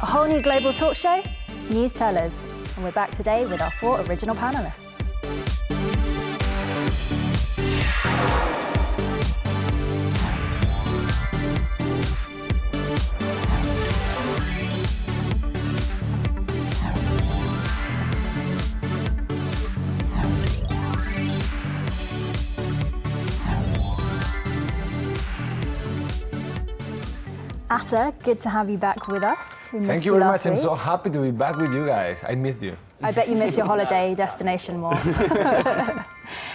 A whole new global talk show, Newstellers. And we're back today with our 4 original panelists. Atta, good to have you back with us. Thank you very much. I'm so happy to be back with you guys. I missed you. I bet you miss your holiday destination more.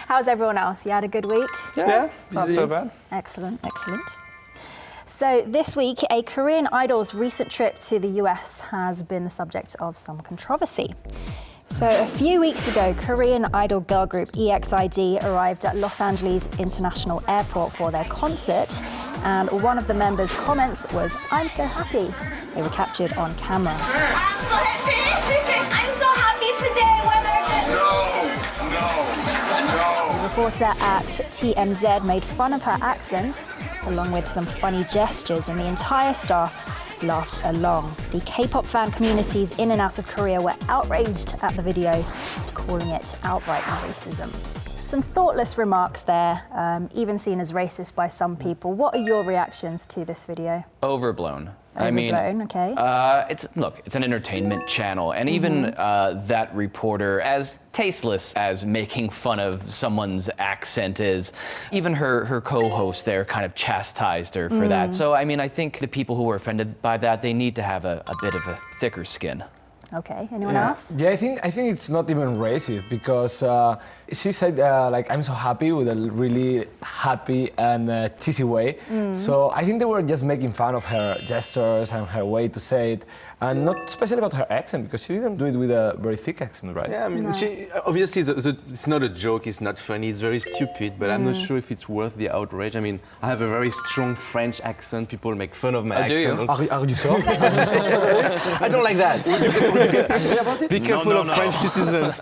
How's everyone else? You had a good week? Yeah, not so bad. Excellent, excellent. So this week, a Korean idol's recent trip to the US has been the subject of some controversy. So a few weeks ago, Korean idol girl group EXID arrived at Los Angeles International Airport for their concert, and one of the members' comments was, "I'm so happy." They were captured on camera. I'm so happy! I'm so happy today! The reporter at TMZ made fun of her accent, along with some funny gestures, and the entire staff laughed along. The K-pop fan communities in and out of Korea were outraged at the video, calling it outright racism. Some thoughtless remarks there, even seen as racist by some people. What are your reactions to this video? Overblown. Overblown, okay. It's an entertainment channel, and even that reporter, as tasteless as making fun of someone's accent is, even her co-host there kind of chastised her for that. So, I mean, I think the people who were offended by that, they need to have a bit of a thicker skin. Okay, anyone else? Yeah, I think it's not even racist because she said like, "I'm so happy" with a really happy and cheesy way. So I think they were just making fun of her gestures and her way to say it, and not especially about her accent because she didn't do it with a very thick accent, right? Yeah, I mean, she obviously it's not a joke, it's not funny, it's very stupid, but I'm not sure if it's worth the outrage. I mean, I have a very strong French accent. People make fun of my accent. Do you? Are you sure? I don't like that. Be careful of French citizens.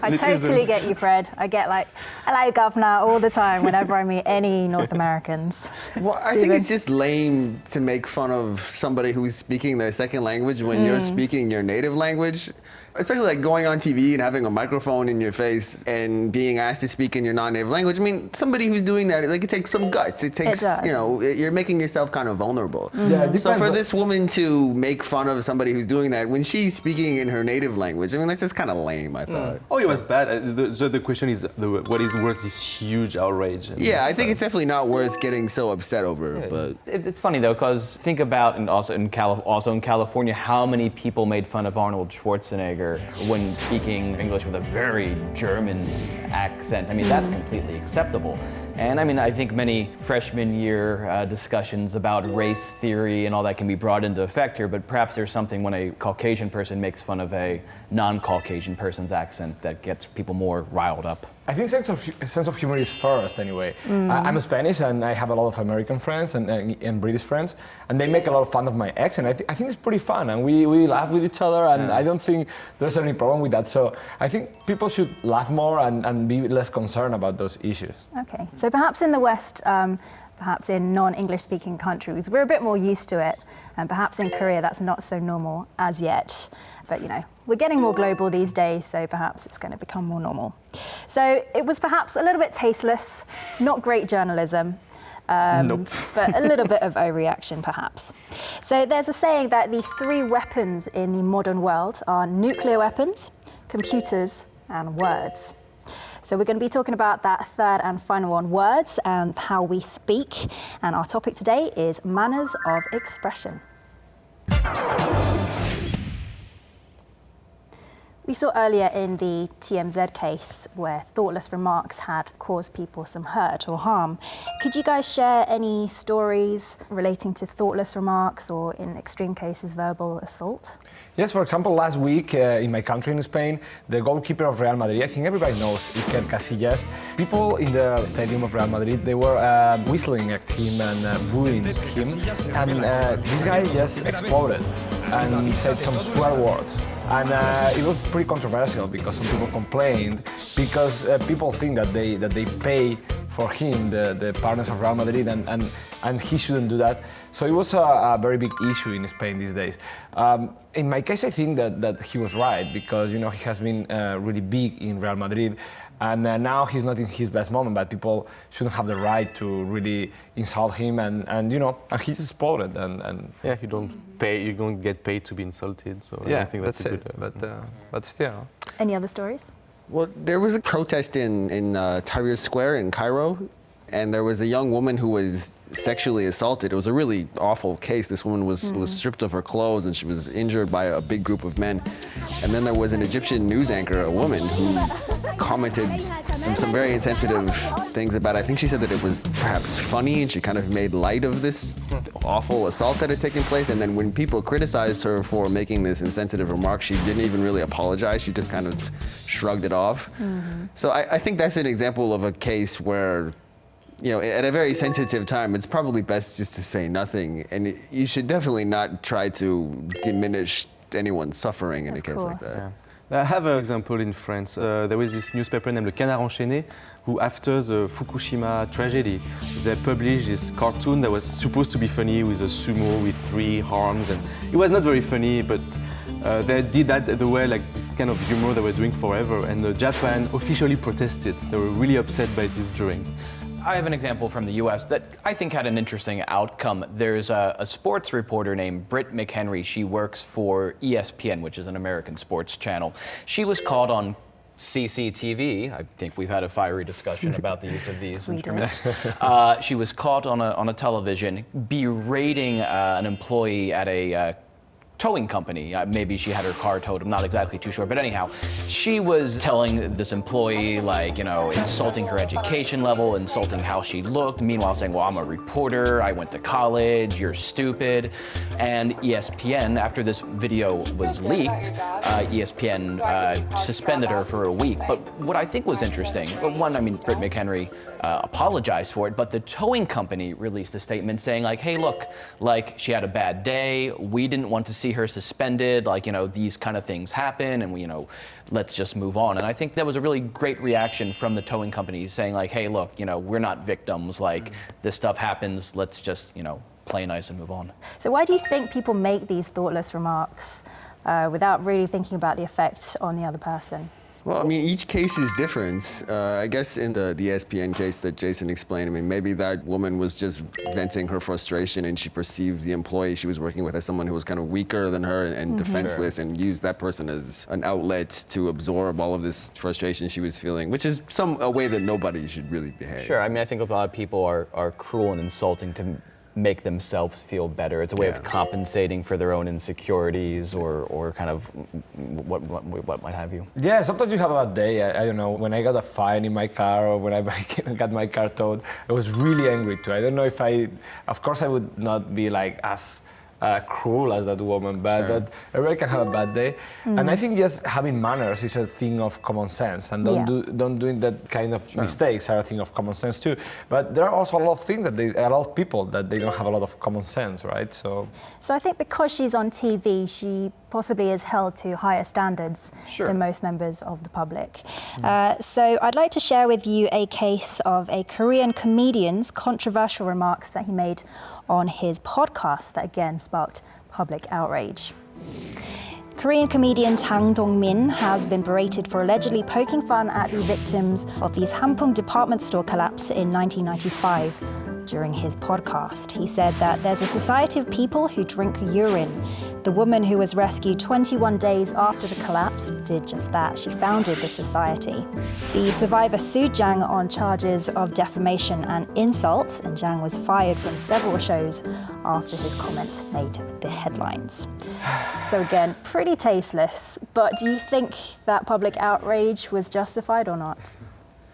I totally get you, Fred. I get like, "Hello, governor," all the time whenever I meet any North Americans. Well, I think it's just lame to make fun of somebody who's speaking their second language when you're speaking your native language. Especially like going on TV and having a microphone in your face and being asked to speak in your non-native language. I mean, somebody who's doing that, like, it takes some guts. It takes, you know, you're making yourself kind of vulnerable. Yeah, so for this woman to make fun of somebody who's doing that when she's speaking in her native language, I mean, that's just kind of lame, I thought. Oh, it was bad. The question is, what is worth this huge outrage? Yeah, I think it's definitely not worth getting so upset over. Yeah, but it's funny though, because think about, and also in California, how many people made fun of Arnold Schwarzenegger when speaking English with a very German accent. I mean, that's completely acceptable. And I mean, I think many freshman year discussions about race theory and all that can be brought into effect here, but perhaps there's something when a Caucasian person makes fun of a non-Caucasian person's accent that gets people more riled up. I think sense of humor is first anyway. I'm Spanish and I have a lot of American friends and British friends, and they make a lot of fun of my accent. I think it's pretty fun, and we laugh with each other, and I don't think there's any problem with that. So I think people should laugh more and be less concerned about those issues. Okay, so perhaps in the West, perhaps in non-English speaking countries, we're a bit more used to it, and perhaps in Korea that's not so normal as yet. But you know, we're getting more global these days, so perhaps it's going to become more normal. So it was perhaps a little bit tasteless, not great journalism, but a little bit of overreaction perhaps. So there's a saying that the 3 weapons in the modern world are nuclear weapons, computers, and words. So we're going to be talking about that third and final one, words and how we speak. And our topic today is manners of expression. We saw earlier in the TMZ case where thoughtless remarks had caused people some hurt or harm. Could you guys share any stories relating to thoughtless remarks or, in extreme cases, verbal assault? Yes, for example, last week in my country, in Spain, the goalkeeper of Real Madrid, I think everybody knows Iker Casillas. People in the stadium of Real Madrid, they were whistling at him and booing him. And this guy just exploded and said some swear words. And it was pretty controversial because some people complained because people think that they pay for him, the partners of Real Madrid, and and he shouldn't do that. So it was a very big issue in Spain these days. In my case, I think that he was right, because he has been really big in Real Madrid, and now he's not in his best moment, but people shouldn't have the right to really insult him, and he just exploded, and Yeah, you don't get paid to be insulted, so yeah, I think that's a it. good. But still. Any other stories? Well, there was a protest in Tahrir Square in Cairo, and there was a young woman who was sexually assaulted. It was a really awful case. This woman was stripped of her clothes, and she was injured by a big group of men. And then there was an Egyptian news anchor, a woman, who commented some very insensitive things about it. I think she said that it was perhaps funny, and she kind of made light of this awful assault that had taken place. And then when people criticized her for making this insensitive remark, she didn't even really apologize. She just kind of shrugged it off. So I think that's an example of a case where, at a very sensitive time, it's probably best just to say nothing. And you should definitely not try to diminish anyone's suffering in a case like that. I have an example in France. There was this newspaper named Le Canard Enchaîné, who after the Fukushima tragedy, they published this cartoon that was supposed to be funny with a sumo with 3 arms, and it was not very funny, but they did that the way, like this kind of humor they were doing forever, and Japan officially protested. They were really upset by this drawing. I have an example from the US that I think had an interesting outcome. There's a sports reporter named Britt McHenry. She works for ESPN, which is an American sports channel. She was caught on CCTV. I think we've had a fiery discussion about the use of these instruments. She was caught on a television berating an employee at a towing company. Maybe she had her car towed, I'm not exactly too sure. But anyhow, she was telling this employee, insulting her education level, insulting how she looked, meanwhile saying, well, I'm a reporter, I went to college, you're stupid. And ESPN, after this video was leaked, ESPN suspended her for a week. But what I think was interesting, Britt McHenry apologized for it, but the towing company released a statement saying hey, look, she had a bad day, we didn't want to see her suspended, these kind of things happen, and let's just move on. And I think that was a really great reaction from the towing company saying hey, look, we're not victims, this stuff happens, let's just, play nice and move on. So why do you think people make these thoughtless remarks without really thinking about the effect on the other person? Well, each case is different. I guess in the ESPN case that Jason explained, maybe that woman was just venting her frustration, and she perceived the employee she was working with as someone who was kind of weaker than her and defenseless, and used that person as an outlet to absorb all of this frustration she was feeling, which is a way that nobody should really behave. Sure, I think a lot of people are cruel and insulting to make themselves feel better. It's a way of compensating for their own insecurities or kind of what might have you. Yeah, sometimes you have a bad day. I don't know, when I got a fine in my car or when I got my car towed, I was really angry too. I don't know if of course I would not be as cruel as that woman, but everybody can have a bad day. And I think just having manners is a thing of common sense, and don't doing that kind of mistakes are a thing of common sense too. But there are also a lot of things a lot of people that they don't have a lot of common sense, right? So I think because she's on TV, she possibly is held to higher standards than most members of the public. So I'd like to share with you a case of a Korean comedian's controversial remarks that he made on his podcast that again sparked public outrage. Korean comedian Jang Dong-min has been berated for allegedly poking fun at the victims of the Sampung department store collapse in 1995. During his podcast, he said that there's a society of people who drink urine. The woman who was rescued 21 days after the collapse did just that. She founded the society. The survivor sued Jang on charges of defamation and insult, and Jang was fired from several shows after his comment made the headlines. So again, pretty tasteless, but do you think that public outrage was justified or not?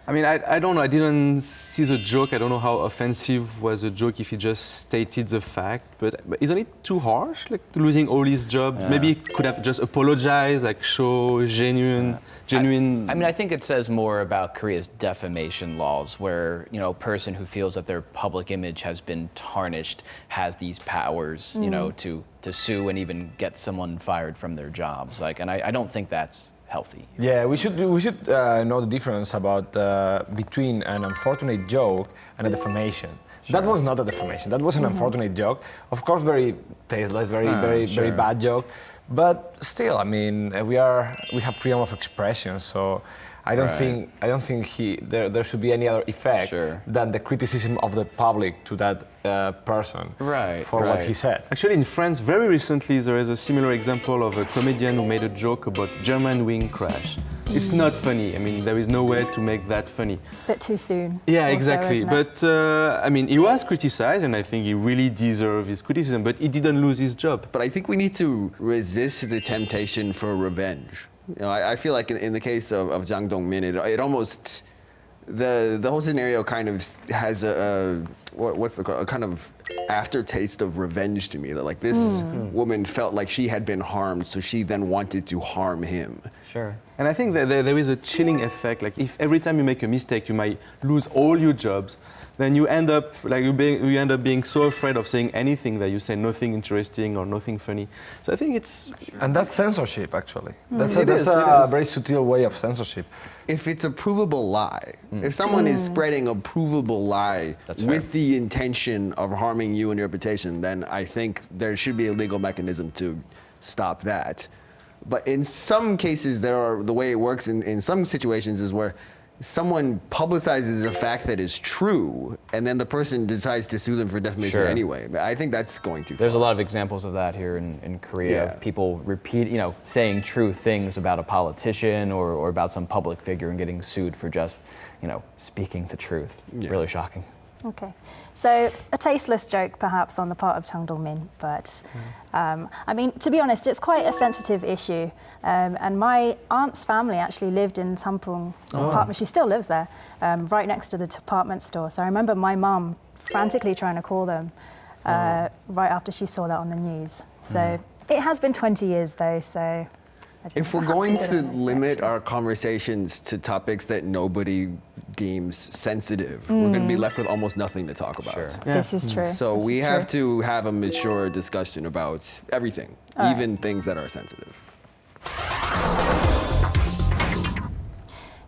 I don't know. I didn't see the joke. I don't know how offensive was the joke if he just stated the fact. But isn't it too harsh, losing all his job? Yeah. Maybe he could have just apologized, show genuine. I think it says more about Korea's defamation laws, where a person who feels that their public image has been tarnished has these powers, to sue and even get someone fired from their jobs. And I don't think that's healthy. Yeah, we should know the difference between an unfortunate joke and a defamation. That was not a defamation. That was an unfortunate joke. Of course, very tasteless, very bad joke. But still, I mean, we have freedom of expression, so I don't think there should be any other effect than the criticism of the public to that person for what he said. Actually, in France, very recently, there is a similar example of a comedian who made a joke about German wing crash. It's not funny. I mean, there is no way to make that funny. It's a bit too soon. Yeah, also, exactly. isn't it? But I mean, he was criticized, and I think he really deserved his criticism. But he didn't lose his job. But I think we need to resist the temptation for revenge. You know, I feel like in the case of Jang Dong-min, it almost the whole scenario kind of has a kind of aftertaste of revenge to me. That like this woman felt like she had been harmed, so she then wanted to harm him. Sure. And I think that there is a chilling effect. Like if every time you make a mistake, you might lose all your jobs, then you end up being so afraid of saying anything that you say nothing interesting or nothing funny. So I think it's and that's censorship actually. That's It is. a very subtle way of censorship. If it's a provable lie, if someone is spreading a provable lie with the intention of harming you and your reputation, then I think there should be a legal mechanism to stop that. But in some cases, the way it works in some situations is where someone publicizes a fact that is true, and then the person decides to sue them for defamation anyway. I think that's going too far. There's a lot of examples of that here in Korea, of people saying true things about a politician or about some public figure and getting sued for just, speaking the truth. Really shocking. Okay, so a tasteless joke perhaps on the part of Jang Dong-min, but I mean, to be honest, it's quite a sensitive issue. And my aunt's family actually lived in Sampung apartment. She still lives there, right next to the department store. So I remember my mum frantically trying to call them right after she saw that on the news. So it has been 20 years though, so. If we're going to limit our conversations to topics that nobody deems sensitive, we're going to be left with almost nothing to talk about. This is true. So we have to have a mature discussion about everything, even things that are sensitive.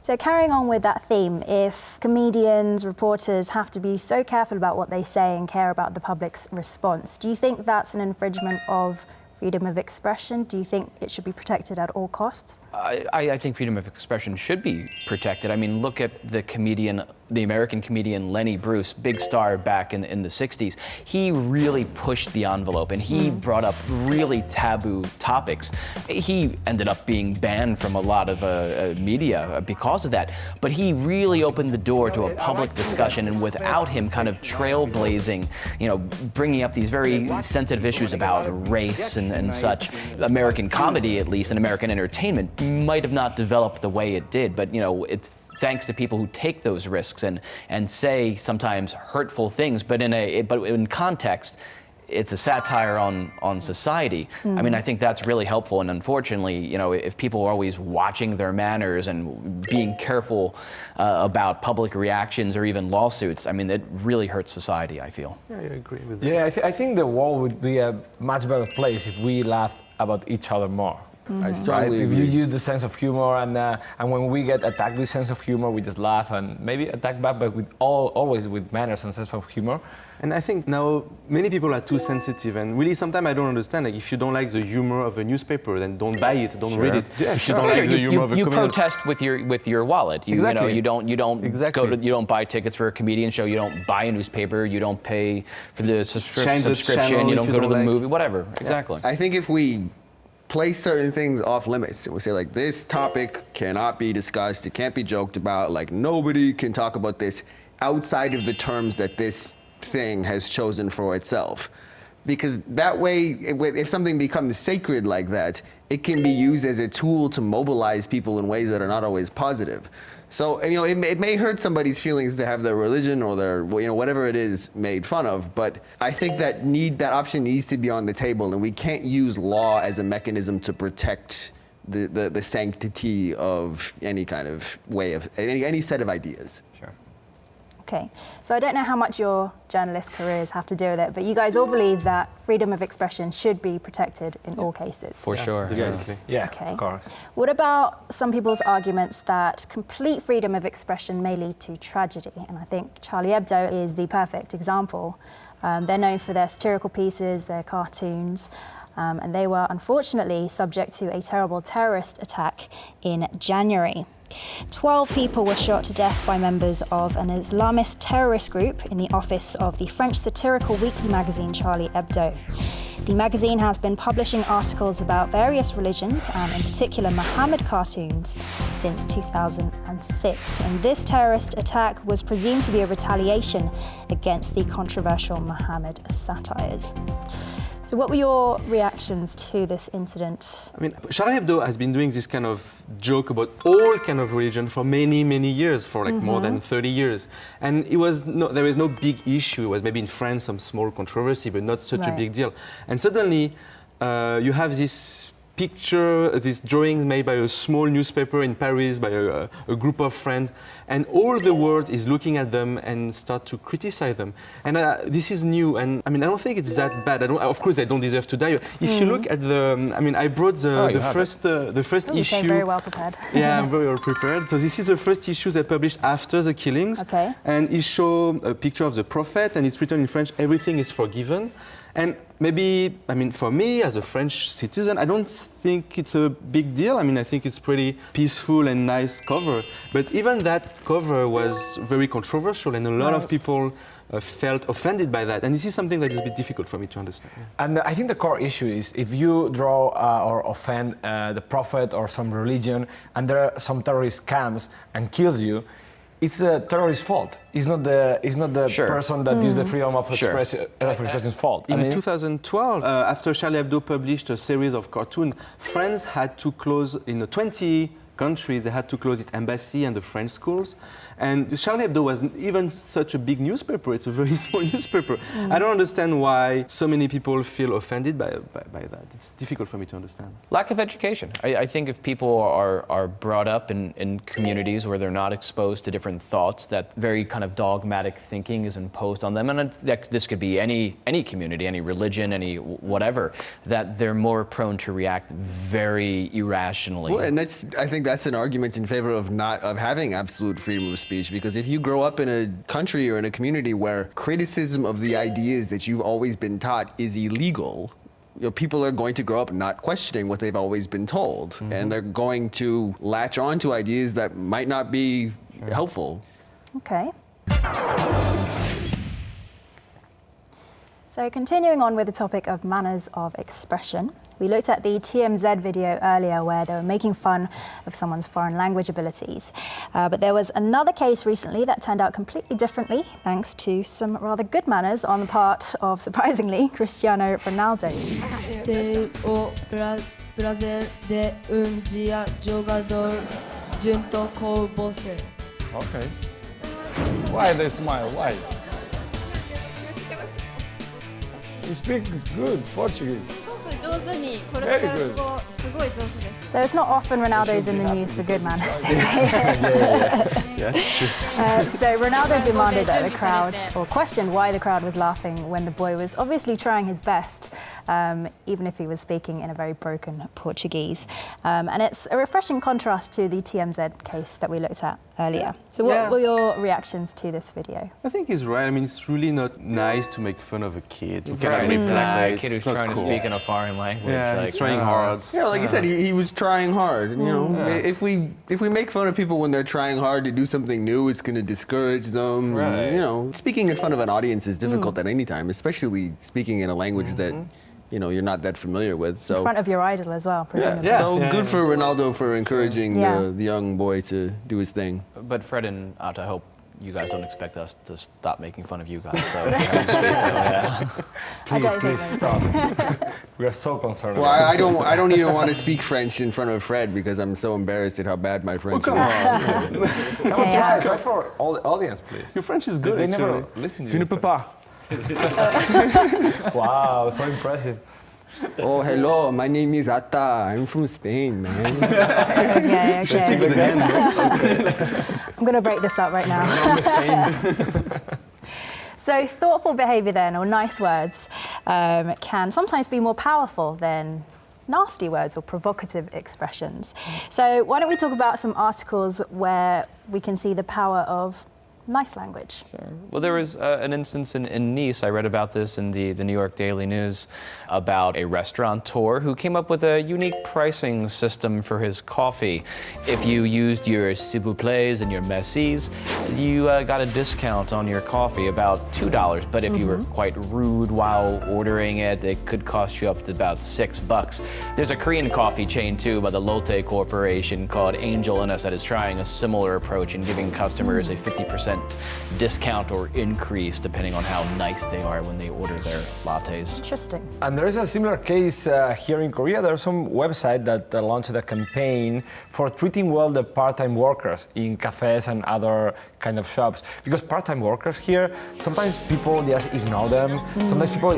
So carrying on with that theme, if comedians, reporters have to be so careful about what they say and care about the public's response, do you think that's an infringement of freedom of expression? Do you think it should be protected at all costs? I think freedom of expression should be protected. I mean, look at the American comedian Lenny Bruce, big star back in the 60s. He really pushed the envelope and he brought up really taboo topics. He ended up being banned from a lot of media because of that. But he really opened the door to a public discussion, and without him kind of trailblazing, bringing up these very sensitive issues about race and such, American comedy, at least, and American entertainment might have not developed the way it did. But it's thanks to people who take those risks and say sometimes hurtful things, but in context, it's a satire on society. I mean, I think that's really helpful. And unfortunately, if people are always watching their manners and being careful about public reactions or even lawsuits, I mean, it really hurts society, I feel. Yeah, I agree with that. Yeah, I think the world would be a much better place if we laughed about each other more. I strongly If agree. you use the sense of humor and when we get attacked with sense of humor, we just laugh and maybe attack back, but always with manners and sense of humor. And I think now many people are too sensitive, and really sometimes I don't understand. Like if you don't like the humor of a newspaper, then don't buy it, don't read it. Yeah, if you don't like the humor of a you comedian, protest with your wallet. You don't Exactly. you don't buy tickets for a comedian show. You don't buy a newspaper. You don't pay for the Change the subscription. channel You if don't you go to don't the like. movie. Whatever. Exactly. I think if we place certain things off limits and we say like this topic cannot be discussed, it can't be joked about, like nobody can talk about this outside of the terms that this thing has chosen for itself. Because that way, if something becomes sacred like that, it can be used as a tool to mobilize people in ways that are not always positive. So, it may hurt somebody's feelings to have their religion or their, whatever it is made fun of, but I think that option needs to be on the table, and we can't use law as a mechanism to protect the sanctity of any kind of way of, any set of ideas. Sure. Okay, so I don't know how much your journalist careers have to do with it, but you guys all believe that freedom of expression should be protected in all cases. For sure. Definitely. Yeah, Okay. of course. What about some people's arguments that complete freedom of expression may lead to tragedy? And I think Charlie Hebdo is the perfect example. They're known for their satirical pieces, their cartoons, and they were unfortunately subject to a terrible terrorist attack in January. 12 people were shot to death by members of an Islamist terrorist group in the office of the French satirical weekly magazine Charlie Hebdo. The magazine has been publishing articles about various religions and in particular Muhammad cartoons since 2006. And this terrorist attack was presumed to be a retaliation against the controversial Muhammad satires. So what were your reactions to this incident? I mean, Charlie Hebdo has been doing this kind of joke about all kind of religion for many, many years, for like more than 30 years. And there was no big issue. It was maybe in France some small controversy, but not such a big deal. And suddenly you have this picture, this drawing made by a small newspaper in Paris by a group of friends, and all the world is looking at them and start to criticize them. And this is new, and I mean, I don't think it's that bad. Of course, they don't deserve to die. If you look at I mean, I brought the first You issue. came very well prepared. Yeah, I'm very well prepared. So this is the first issue they published after the killings. Okay. And it shows a picture of the prophet, and it's written in French, everything is forgiven. And maybe, I mean, for me as a French citizen, I don't think it's a big deal. I mean, I think it's pretty peaceful and nice cover. But even that cover was very controversial, and a lot of people felt offended by that. And this is something that is a bit difficult for me to understand. Yeah. And I think the core issue is if you draw or offend the prophet or some religion, and there are some terrorist comes and kills you, it's the terrorist's fault. It's not the person that used the freedom of expression's fault. In 2012, after Charlie Hebdo published a series of cartoons, France had to close in 20 countries. They had to close its embassy and the French schools. And Charlie Hebdo wasn't even such a big newspaper. It's a very small newspaper. I don't understand why so many people feel offended by that. It's difficult for me to understand. Lack of education. I think if people are brought up in communities where they're not exposed to different thoughts, that very kind of dogmatic thinking is imposed on them, and this could be any community, any religion, any whatever, that they're more prone to react very irrationally. Well, and I think that's an argument in favor of having absolute freedom of speech, because if you grow up in a country or in a community where criticism of the ideas that you've always been taught is illegal, people are going to grow up not questioning what they've always been told, and they're going to latch on to ideas that might not be helpful. Okay. So continuing on with the topic of manners of expression, we looked at the TMZ video earlier where they were making fun of someone's foreign language abilities. But there was another case recently that turned out completely differently thanks to some rather good manners on the part of, surprisingly, Cristiano Ronaldo. Okay. Why they smile? Why? You speak good Portuguese. Very good. So it's not often Ronaldo's in the news for good manners, is it? Yeah, that's true. So Ronaldo demanded that the crowd, or questioned why the crowd was laughing when the boy was obviously trying his best, even if he was speaking in a very broken Portuguese. And it's a refreshing contrast to the TMZ case that we looked at earlier. So what were your reactions to this video? I think he's right. I mean, it's really not nice to make fun of a kid. Right, exactly. A kid It's who's not trying cool. to speak in a foreign language. Yeah, like, he's trying hard. Yeah, like you said, he was trying hard. You know, if we make fun of people when they're trying hard to do something new, it's going to discourage them. Right. You know, speaking in front of an audience is difficult at any time, especially speaking in a language that you're not that familiar with. So In front of your idol as well, presumably. good for Ronaldo for encouraging the young boy to do his thing. But Fred and Atta, I hope you guys don't expect us to stop making fun of you guys. So, Please stop. We are so concerned. Well, I don't even want to speak French in front of Fred because I'm so embarrassed at how bad my French is. Come on, try for all the audience, please. Your French is good. They actually. never listen to Je ne you. peux pas. Wow, so impressive. Oh, hello, my name is Atta. I'm from Spain, man. Okay, Just speak with the okay. hand. I'm going to break this up right now. So thoughtful behaviour then, or nice words, can sometimes be more powerful than nasty words or provocative expressions. So why don't we talk about some articles where we can see the power of nice language. Well, there was an instance in Nice, I read about this in the New York Daily News, about a restaurateur who came up with a unique pricing system for his coffee. If you used your s'il vous plaîts and your mercis, you got a discount on your coffee, about $2. But if you were quite rude while ordering it, it could cost you up to about $6. There's a Korean coffee chain too by the Lotte Corporation called Angel Innes that is trying a similar approach and giving customers a 50% discount or increase depending on how nice they are when they order their lattes. Interesting. And there is a similar case here in Korea. There's some website that launched a campaign for treating well the part-time workers in cafes and other kind of shops. Because part-time workers here, sometimes people just ignore them. Sometimes people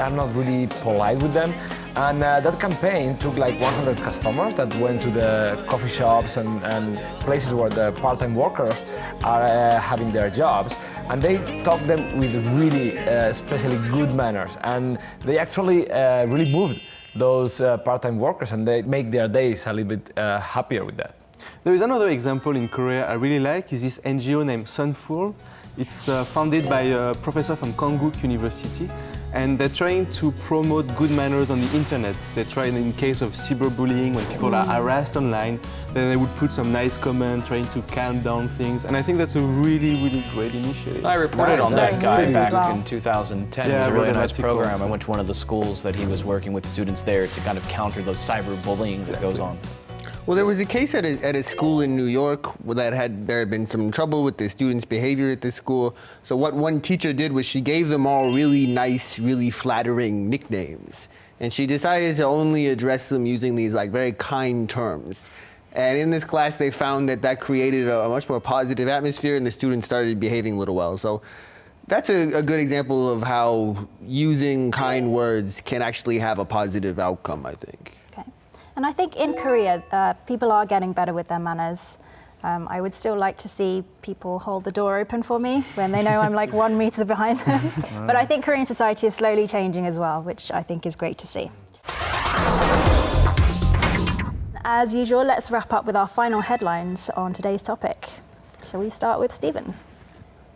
are not really polite with them. And that campaign took like 100 customers that went to the coffee shops and places where the part-time workers are having their jobs. And they taught them with really especially good manners. And they actually really moved those part-time workers and they make their days a little bit happier with that. There is another example in Korea I really like, is this NGO named Sunful. It's founded by a professor from Konkuk University, and they're trying to promote good manners on the internet. They try, in case of cyberbullying, when people are harassed online, then they would put some nice comment, trying to calm down things. And I think that's a really, really great initiative. I reported on that Nice. guy Nice. back As well. in 2010. Yeah, It was a I really read an nice article program. also. I went to one of the schools that he was working with students there to kind of counter those cyberbullying that goes on. Well, there was a case at a school in New York where there had been some trouble with the students' behavior at this school. So what one teacher did was she gave them all really nice, really flattering nicknames. And she decided to only address them using these like very kind terms. And in this class, they found that created a much more positive atmosphere and the students started behaving a little well. So that's a good example of how using kind words can actually have a positive outcome, I think. Okay. And I think in Korea, people are getting better with their manners. I would still like to see people hold the door open for me when they know I'm like 1 meter behind them. But I think Korean society is slowly changing as well, which I think is great to see. As usual, let's wrap up with our final headlines on today's topic. Shall we start with Stephen?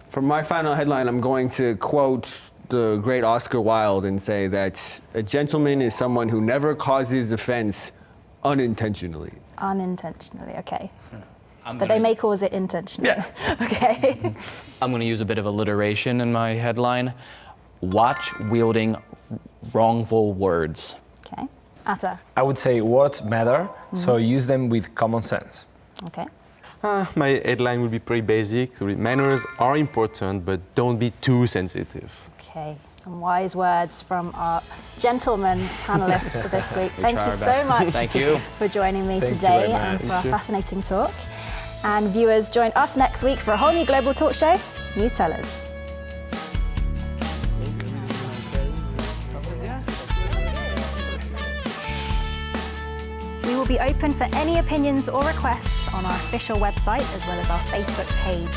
For my final headline, I'm going to quote the great Oscar Wilde and say that a gentleman is someone who never causes offense unintentionally. Unintentionally, okay. But they may cause it intentionally. Yeah. Okay. I'm going to use a bit of alliteration in my headline. Watch wielding wrongful words. Okay. Atta. I would say words matter, so use them with common sense. Okay. My headline would be pretty basic. So manners are important, but don't be too sensitive. Okay. Some wise words from our gentlemen panelists this week. Thank try you our so best. much Thank you. for joining me Thank you today very and much. for our fascinating talk. And viewers, join us next week for a whole new global talk show, Newstellers. We will be open for any opinions or requests on our official website as well as our Facebook page.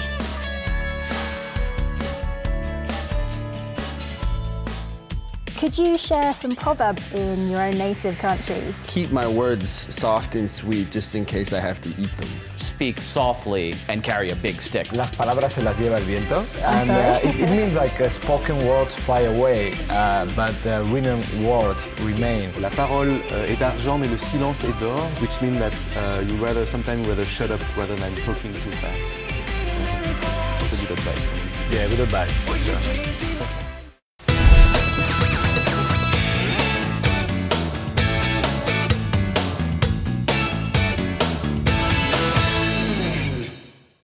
Could you share some proverbs in your own native countries? Keep my words soft and sweet just in case I have to eat them. Speak softly and carry a big stick. Las palabras se las lleva el viento. And sorry? it means like spoken words fly away, but written words remain. La parole est argent, mais le silence est d'or, which means that sometimes you rather shut up rather than talking too fast. That's a good advice. Yeah, good advice.